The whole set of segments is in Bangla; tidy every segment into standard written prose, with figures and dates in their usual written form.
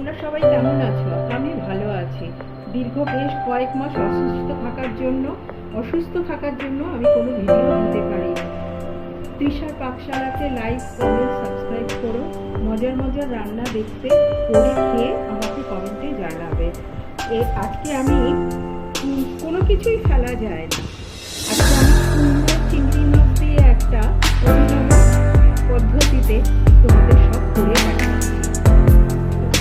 তোমরা সবাই কেমন আছো? আমি ভালো আছি। দীর্ঘ বেশ কয়েক মাস অসুস্থ থাকার জন্য আমি কোনো ভিডিও দিতে পারিনি। তৃষার পাকশালাকে লাইক, কমেন্ট, সাবস্ক্রাইব করো। মজার মজার রান্না দেখতে, করে খেয়ে আমাকে কমেন্টে জানাবে। আজকে আমি কোনো কিছুই ফেলা যায় না। আজকে আমি সুন্দর চিংড়ি মাছ দিয়ে একটা অভিনব পদ্ধতিতে তোমাদের সব করে দেখাচ্ছি।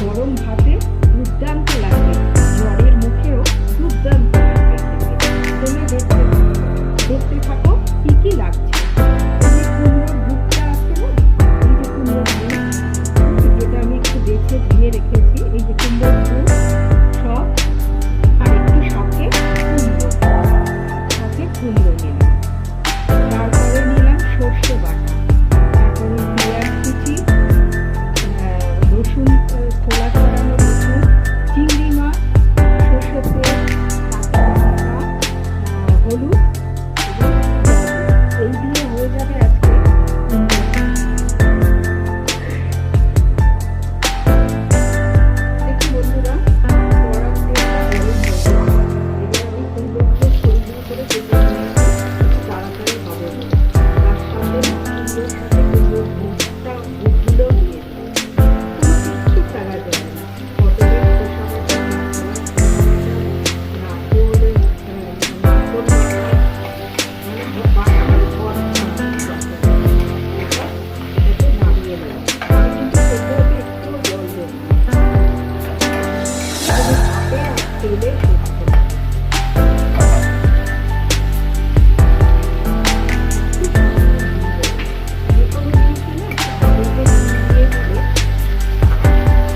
গরম ভাতে দুর্দান্ত লাগে, জ্বরের মুখেও দুর্দান্ত লাগবে। তোমরা দেখতে থাকো কি কি লাগছে। এই যে কুমড়োর বুকটা আছে না, এই যে কুমড়োর বুক, যেটা আমি একটু বেছে ধুয়ে রেখেছি, এই যে কুমড়োর বুক সব, আর একটু সাথে কুমড়ো নিলাম। তারপরে নিলাম সর্ষে বাটা, তারপরে পেঁয়াজ কুচি, রসুন, খোলা ছড়ানো রসুন, চিংড়ি মাছ, সর্ষের তেল, কাঁচা লঙ্কা, হলুদ, এই দিয়ে হয়ে যাবে আজকে। দেখি বন্ধুরা, কড়ার তেলটা গরম হয়ে গেছে। এবার আমি কুমড়োগুলো সরিয়ে করে কেটে নিয়েছি, তাড়াতাড়ি হবে না। তার সাথে কুমড়োর সাথে কুমড়োর বুকগুলো দিয়ে দিই। কিচ্ছু ফেলা যায় না। পটলের খোসা বাটা, নারকোল বাটানোর পর এটাকে নামিয়ে নেব। আমি কিন্তু সেগুলোকে একটু জল দেব না, ভাপে আর তেলে সেদ্ধ। যে কোনো জিনিসই না ভালোভাবে দিয়ে দিলে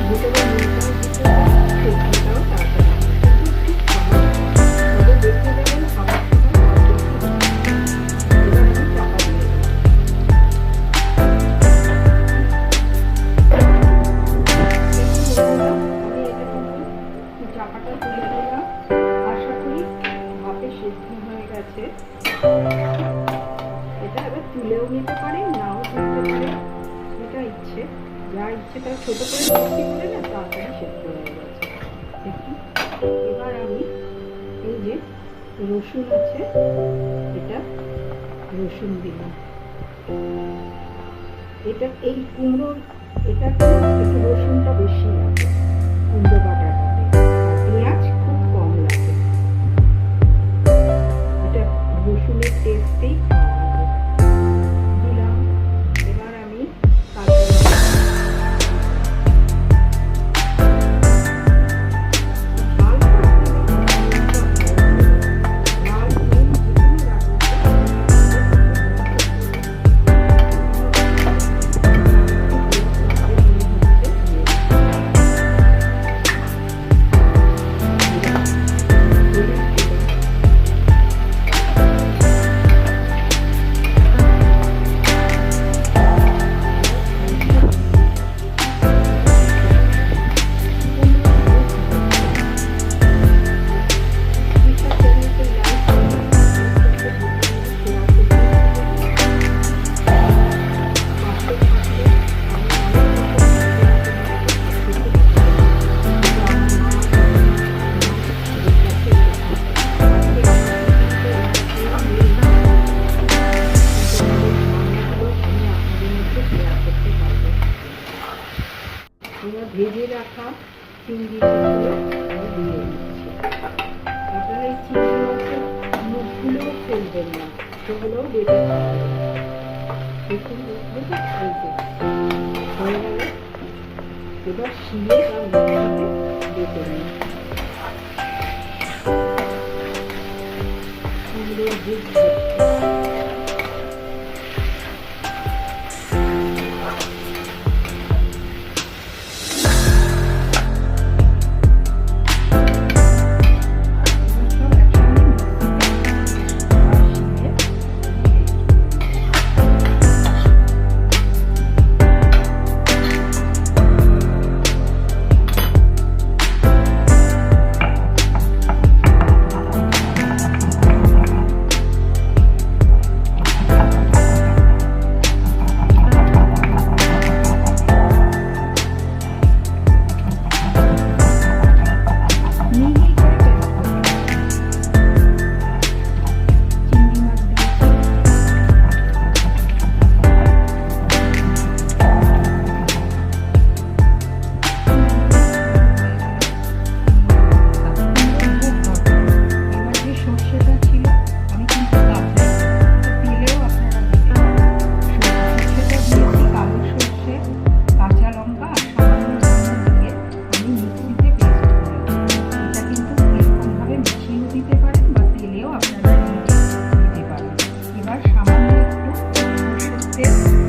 ভেতরে নুনটাও দিতে হয়, সেদ্ধটাও তাড়াতাড়ি হয়। কিন্তু ঠিক সামান্য, তবে দেখে দেবেন খাবার সময় আর বেশি হয়। এবার আমি চাপা দিয়ে দেবো। আমি এটা কিন্তু চাপাটা তুলে দিলাম। আশা করি ভাপে সেদ্ধ হয়ে গেছে। এটা এবার তুলেও নিতে পারেন, নাও তুলতে পারেন, যেটা ইচ্ছে, যা ইচ্ছে তার ছোট করে মিষ্টি করে না, তাড়াতাড়ি সেদ্ধ হয়ে গেছে। দেখুন, এবার আমি এই যে রসুন আছে, এটা রসুন দিলাম। এটা এই কুমড়োর এটাতে একটু রসুনটা বেশি লাগে কুমড়ো বাটাটাতে, আর পেঁয়াজ খুব কম লাগে। এটা রসুনের টেস্টেই খাওয়া হবে। দিলাম। এবার আমি কাঁচা লঙ্কা, ঝাল লাল নুন যেগুলো রাখবো ভেজে রাখা চিংড়ি মাছগুলো দিয়ে দিচ্ছি। আপনারা এই চিংড়ি মাছের মুখগুলোও ফেলবেন না, সেগুলোও বেটে খাবেন। দেখুন, এই যে হয়ে গেল। এবার শিলে বা মিক্সিতে বেটে নিই। কুমড়োর বুক দেখতে